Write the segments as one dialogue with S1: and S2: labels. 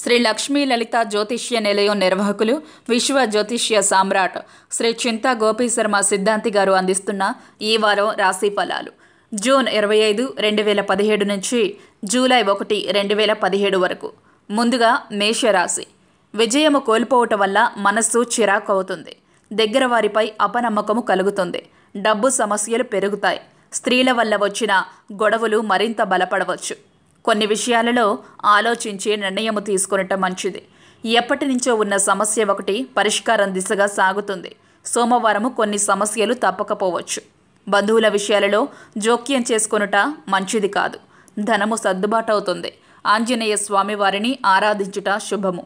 S1: శ్రీ లక్ష్మీ లలిత జ్యోతిష్య నిలయం నిర్వాహకులు విశ్వ జ్యోతిష్య సామ్రాట్ శ్రీ చింతా గోపీశర్మ సిద్ధాంతి గారు అందిస్తున్న ఈ వారం రాశి ఫలాలు జూన్ 25, 2017 నుంచి జూలై 1, 2017 వరకు. ముందుగా మేషరాశి. విజయము కోల్పోవటం వల్ల మనస్సు చిరాకు అవుతుంది. దగ్గర వారిపై అపనమ్మకము కలుగుతుంది. డబ్బు సమస్యలు పెరుగుతాయి. స్త్రీల వల్ల వచ్చిన గొడవలు మరింత బలపడవచ్చు. కొన్ని విషయాలలో ఆలోచించి నిర్ణయం తీసుకొనటం మంచిది. ఎప్పటి నుంచో ఉన్న సమస్య ఒకటి పరిష్కారం దిశగా సాగుతుంది. సోమవారము కొన్ని సమస్యలు తప్పకపోవచ్చు. బంధువుల విషయాలలో జోక్యం చేసుకొనుట మంచిది కాదు. ధనము సర్దుబాటు అవుతుంది. ఆంజనేయ స్వామి వారిని ఆరాధించుట శుభము.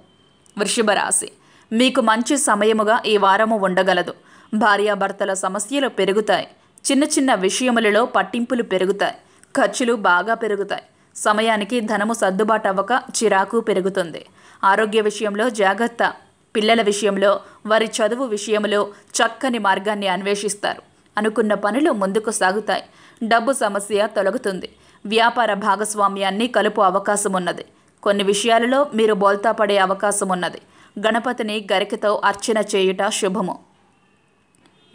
S1: వృషభ రాశి. మీకు మంచి సమయముగా ఈ వారము ఉండగలదు. భార్యాభర్తల సమస్యలు పెరుగుతాయి. చిన్న చిన్న విషయములలో పట్టింపులు పెరుగుతాయి. ఖర్చులు బాగా పెరుగుతాయి. సమయానికి ధనము సర్దుబాటు అవ్వక చిరాకు పెరుగుతుంది. ఆరోగ్య విషయంలో జాగ్రత్త. పిల్లల విషయంలో, వారి చదువు విషయంలో చక్కని మార్గాన్ని అన్వేషిస్తారు. అనుకున్న పనులు ముందుకు సాగుతాయి. డబ్బు సమస్య తొలగుతుంది. వ్యాపార భాగస్వామ్యాన్ని కలుపు అవకాశం ఉన్నది. కొన్ని విషయాలలో మీరు బోల్తా పడే అవకాశం ఉన్నది. గణపతిని గరికతో అర్చన చేయుట శుభము.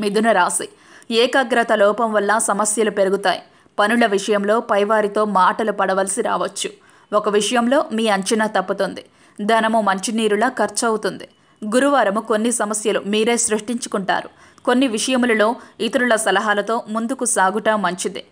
S1: మిథున రాశి. ఏకాగ్రత లోపం వల్ల సమస్యలు పెరుగుతాయి. పనుల విషయంలో పైవారితో మాటలు పడవలసి రావచ్చు. ఒక విషయంలో మీ అంచనా తప్పుతుంది. ధనము మంచినీరులా ఖర్చు అవుతుంది. గురువారము కొన్ని సమస్యలు మీరే సృష్టించుకుంటారు. కొన్ని విషయములలో ఇతరుల సలహాలతో ముందుకు సాగుట మంచిదే.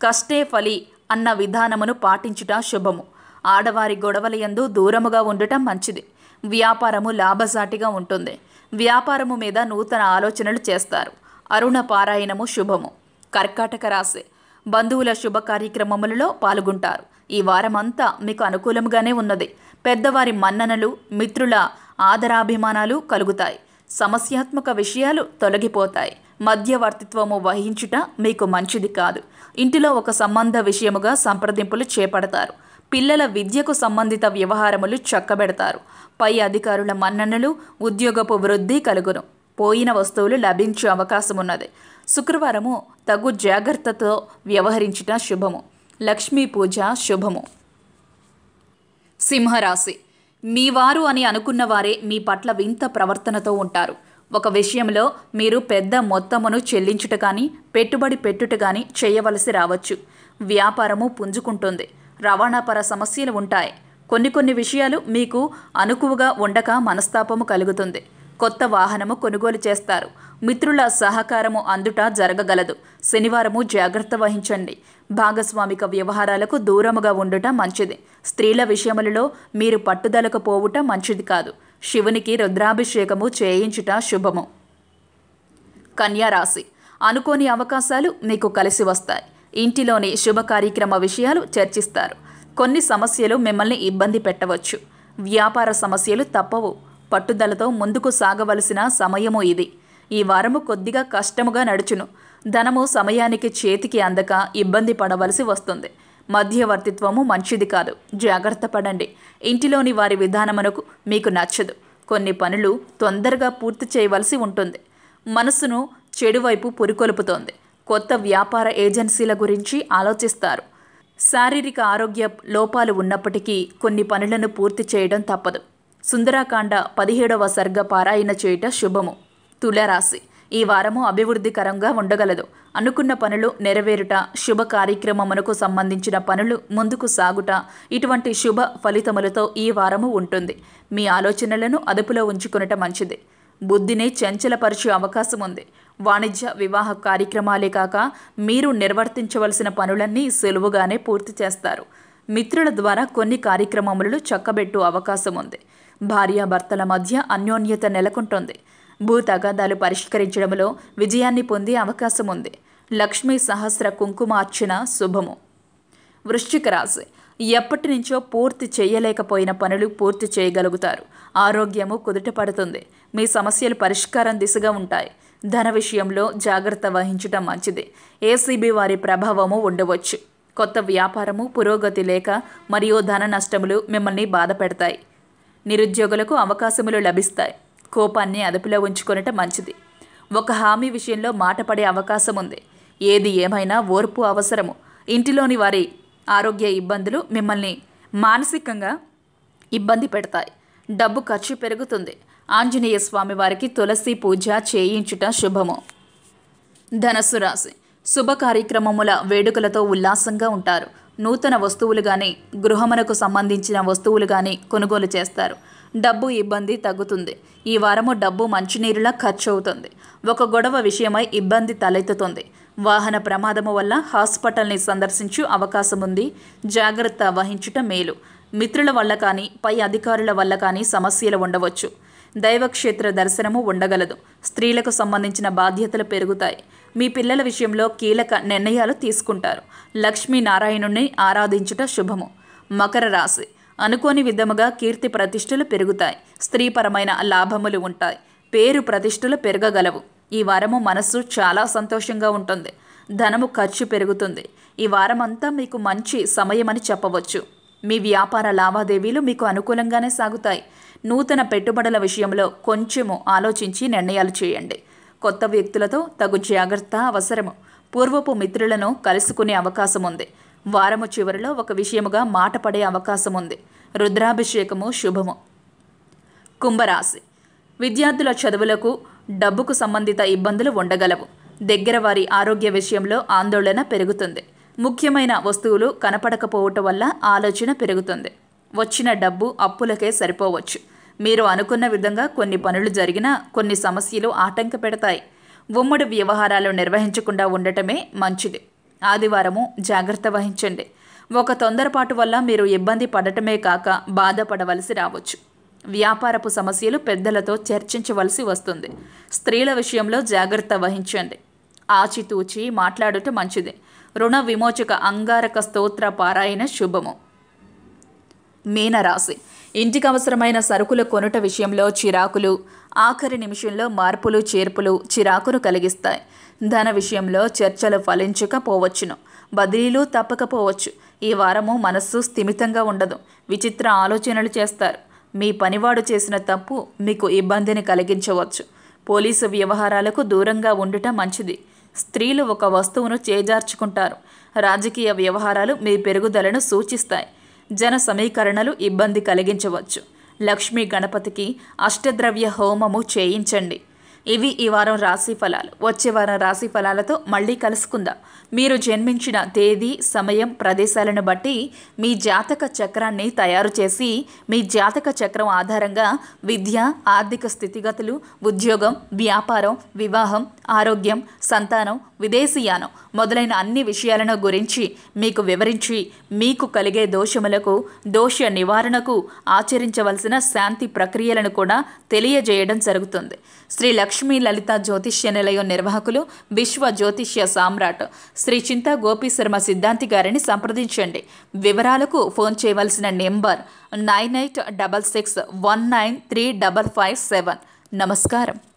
S1: కష్టే ఫలి అన్న విధానమును పాటించుట శుభము. ఆడవారి గొడవల యందు దూరముగా ఉండటం మంచిది. వ్యాపారము లాభసాటిగా ఉంటుంది. వ్యాపారము మీద నూతన ఆలోచనలు చేస్తారు. అరుణ పారాయణము శుభము. కర్కాటక రాశి. బంధువుల శుభ కార్యక్రమములలో పాల్గొంటారు. ఈ వారమంతా మీకు అనుకూలంగానే ఉన్నది. పెద్దవారి మన్ననలు, మిత్రుల ఆదరాభిమానాలు కలుగుతాయి. సమస్యాత్మక విషయాలు తొలగిపోతాయి. మధ్యవర్తిత్వము వహించుట మీకు మంచిది కాదు. ఇంటిలో ఒక సంబంధ విషయముగా సంప్రదింపులు చేపడతారు. పిల్లల విద్యకు సంబంధిత వ్యవహారములు చక్కబెడతారు. పై అధికారుల మన్ననలు, ఉద్యోగపు వృద్ధి కలుగును. పోయిన వస్తువులు లభించే అవకాశం ఉన్నది. శుక్రవారము తగు జాగ్రత్తతో వ్యవహరించుట శుభము. లక్ష్మీ పూజ శుభము. సింహరాశి. మీ వారు అని అనుకున్న వారే మీ పట్ల వింత ప్రవర్తనతో ఉంటారు. ఒక విషయంలో మీరు పెద్ద మొత్తమును చెల్లించుట కానీ, పెట్టుబడి పెట్టుట కానీ చేయవలసి రావచ్చు. వ్యాపారము పుంజుకుంటుంది. రవాణాపర సమస్యలు ఉంటాయి. కొన్ని విషయాలు మీకు అనుకువగా ఉండక మనస్తాపము కలుగుతుంది. కొత్త వాహనము కొనుగోలు చేస్తారు. మిత్రుల సహకారము అందుట జరగగలదు. శనివారము జాగ్రత్త వహించండి. భాగస్వామిక వ్యవహారాలకు దూరముగా ఉండుట మంచిది. స్త్రీల విషయములలో మీరు పట్టుదలకు పోవుట మంచిది కాదు. శివునికి రుద్రాభిషేకము చేయించుట శుభము. కన్యారాశి. అనుకోని అవకాశాలు మీకు కలిసి వస్తాయి. ఇంటిలోని శుభ కార్యక్రమ విషయాలు చర్చిస్తారు. కొన్ని సమస్యలు మిమ్మల్ని ఇబ్బంది పెట్టవచ్చు. వ్యాపార సమస్యలు తప్పవు. పట్టుదలతో ముందుకు సాగవలసిన సమయము ఇది. ఈ వారము కొద్దిగా కష్టముగా నడుచును. ధనము సమయానికి చేతికి అందక ఇబ్బంది పడవలసి వస్తుంది. మధ్యవర్తిత్వము మంచిది కాదు. జాగ్రత్త పడండి. ఇంటిలోని వారి విధానమునకు మీకు నచ్చదు. కొన్ని పనులు తొందరగా పూర్తి చేయవలసి ఉంటుంది. మనసును చెడువైపు పురికొల్పుతోంది. కొత్త వ్యాపార ఏజెన్సీల గురించి ఆలోచిస్తారు. శారీరక ఆరోగ్య లోపాలు ఉన్నప్పటికీ కొన్ని పనులను పూర్తి చేయడం తప్పదు. సుందరాకాండ 17వ సర్గ పారాయణ చేయుట శుభము. తులారాశి. ఈ వారము అభివృద్ధికరంగా ఉండగలదు. అనుకున్న పనులు నెరవేరుట, శుభ కార్యక్రమమునకు సంబంధించిన పనులు ముందుకు సాగుట, ఇటువంటి శుభ ఫలితములతో ఈ వారము ఉంటుంది. మీ ఆలోచనలను అదుపులో ఉంచుకునట మంచిది. బుద్ధిని చంచలపరిచే అవకాశం ఉంది. వాణిజ్య వివాహ కార్యక్రమాలే కాక మీరు నిర్వర్తించవలసిన పనులన్నీ సులువుగానే పూర్తి చేస్తారు. మిత్రుల ద్వారా కొన్ని కార్యక్రమములను చక్కబెట్టు అవకాశం ఉంది. భార్యాభర్తల మధ్య అన్యోన్యత నెలకొంటుంది. భూ తగాదాలు పరిష్కరించడంలో విజయాన్ని పొందే అవకాశం ఉంది. లక్ష్మీ సహస్ర కుంకుమార్చన శుభము. వృశ్చిక రాశి. ఎప్పటి నుంచో పూర్తి చేయలేకపోయిన పనులు పూర్తి చేయగలుగుతారు. ఆరోగ్యము కుదుటపడుతుంది. మీ సమస్యలు పరిష్కారం దిశగా ఉంటాయి. ధన విషయంలో జాగ్రత్త వహించడం మంచిది. ఏసీబీ వారి ప్రభావము ఉండవచ్చు. కొత్త వ్యాపారము పురోగతి లేక మరియు ధన నష్టములు మిమ్మల్ని బాధ పెడతాయి. నిరుద్యోగులకు అవకాశములు లభిస్తాయి. కోపాన్ని అదుపులో ఉంచుకొనటం మంచిది. ఒక హామీ విషయంలో మాట పడే అవకాశం ఉంది. ఏది ఏమైనా ఓర్పు అవసరము. ఇంటిలోని వారి ఆరోగ్య ఇబ్బందులు మిమ్మల్ని మానసికంగా ఇబ్బంది పెడతాయి. డబ్బు ఖర్చు పెరుగుతుంది. ఆంజనేయ స్వామి వారికి తులసి పూజ చేయించుట శుభము. ధనస్సు రాశి శుభ కార్యక్రమముల వేడుకలతో ఉల్లాసంగా ఉంటారు. నూతన వస్తువులు కానీ గృహమునకు సంబంధించిన వస్తువులు కానీ కొనుగోలు చేస్తారు. డబ్బు ఇబ్బంది తగ్గుతుంది. ఈ వారము డబ్బు మంచినీరులా ఖర్చు అవుతుంది. ఒక గొడవ విషయమై ఇబ్బంది తలెత్తుతుంది. వాహన ప్రమాదము వల్ల హాస్పిటల్ని సందర్శించు అవకాశం ఉంది. జాగ్రత్త వహించుట మేలు. మిత్రుల వల్ల కానీ పై అధికారుల వల్ల కానీ సమస్యలు ఉండవచ్చు. దైవక్షేత్ర దర్శనము ఉండగలదు. స్త్రీలకు సంబంధించిన బాధ్యతలు పెరుగుతాయి. మీ పిల్లల విషయంలో కీలక నిర్ణయాలు తీసుకుంటారు. లక్ష్మీనారాయణుని ఆరాధించుట శుభము. మకర రాశి అనుకోని విధముగా కీర్తి ప్రతిష్టలు పెరుగుతాయి. స్త్రీపరమైన లాభములు ఉంటాయి. పేరు ప్రతిష్టలు పెరగగలవు. ఈ వారము మనస్సు చాలా సంతోషంగా ఉంటుంది. ధనము ఖర్చు పెరుగుతుంది. ఈ వారమంతా మీకు మంచి సమయమని చెప్పవచ్చు. మీ వ్యాపార లావాదేవీలు మీకు అనుకూలంగానే సాగుతాయి. నూతన పెట్టుబడుల విషయంలో కొంచెము ఆలోచించి నిర్ణయాలు చేయండి. కొత్త వ్యక్తులతో తగు జాగ్రత్త అవసరము. పూర్వపు మిత్రులను కలుసుకునే అవకాశం ఉంది. వారము చివరిలో ఒక విషయముగా మాట పడే అవకాశం ఉంది. రుద్రాభిషేకము శుభము. కుంభరాశి విద్యార్థుల చదువులకు డబ్బుకు సంబంధిత ఇబ్బందులు ఉండగలవు. దగ్గర వారి ఆరోగ్య విషయంలో ఆందోళన పెరుగుతుంది. ముఖ్యమైన వస్తువులు కనపడకపోవటం వల్ల ఆలోచన పెరుగుతుంది. వచ్చిన డబ్బు అప్పులకే సరిపోవచ్చు. మీరు అనుకున్న విధంగా కొన్ని పనులు జరిగినా కొన్ని సమస్యలు ఆటంక పెడతాయి. ఉమ్మడి వ్యవహారాలు నిర్వహించకుండా ఉండటమే మంచిది. ఆదివారము జాగ్రత్త వహించండి. ఒక తొందరపాటు వల్ల మీరు ఇబ్బంది పడటమే కాక బాధపడవలసి రావచ్చు. వ్యాపారపు సమస్యలు పెద్దలతో చర్చించవలసి వస్తుంది. స్త్రీల విషయంలో జాగ్రత్త వహించండి. ఆచితూచి మాట్లాడుట మంచిది. రుణ విమోచక అంగారక స్తోత్ర పారాయణ శుభము. మీనరాశి ఇంటికి అవసరమైన సరుకుల కొనుట విషయంలో చిరాకులు, ఆఖరి నిమిషంలో మార్పులు చేర్పులు చిరాకును కలిగిస్తాయి. ధన విషయంలో చర్చలు ఫలించకపోవచ్చును. బదిలీలు తప్పకపోవచ్చు. ఈ వారము మనస్సు స్థిమితంగా ఉండదు. విచిత్ర ఆలోచనలు చేస్తారు. మీ పనివాడు చేసిన తప్పు మీకు ఇబ్బందిని కలిగించవచ్చు. పోలీసు వ్యవహారాలకు దూరంగా ఉండుట మంచిది. స్త్రీలు ఒక వస్తువును చేజార్చుకుంటారు. రాజకీయ వ్యవహారాలు మీ పెరుగుదలను సూచిస్తాయి. జన సమీకరణలు ఇబ్బంది కలిగించవచ్చు. లక్ష్మీ గణపతికి అష్టద్రవ్య హోమము చేయించండి. ఇవి ఈ వారం రాశి ఫలాలు. వచ్చే వారం రాశి ఫలాలతో మళ్ళీ కలుసుకుందాం. మీరు జన్మించిన తేదీ, సమయం, ప్రదేశాలను బట్టి మీ జాతక చక్రాన్ని తయారు చేసి మీ జాతక చక్రం ఆధారంగా విద్య, ఆర్థిక స్థితిగతులు, ఉద్యోగం, వ్యాపారం, వివాహం, ఆరోగ్యం, సంతానం, విదేశీయానం మొదలైన అన్ని విషయాలను గురించి మీకు వివరించి మీకు కలిగే దోషములకు, దోష నివారణకు ఆచరించవలసిన శాంతి ప్రక్రియలను కూడా తెలియజేయడం జరుగుతుంది. శ్రీ లక్ష్మీ లలిత జ్యోతిష్య నిలయం నిర్వాహకులు, విశ్వ జ్యోతిష్య సామ్రాట్ శ్రీ చింతా గోపి శర్మ సిద్ధాంతి గారిని సంప్రదించండి. వివరాలకు ఫోన్ చేయవలసిన నెంబర్ 9866193557. నమస్కారం.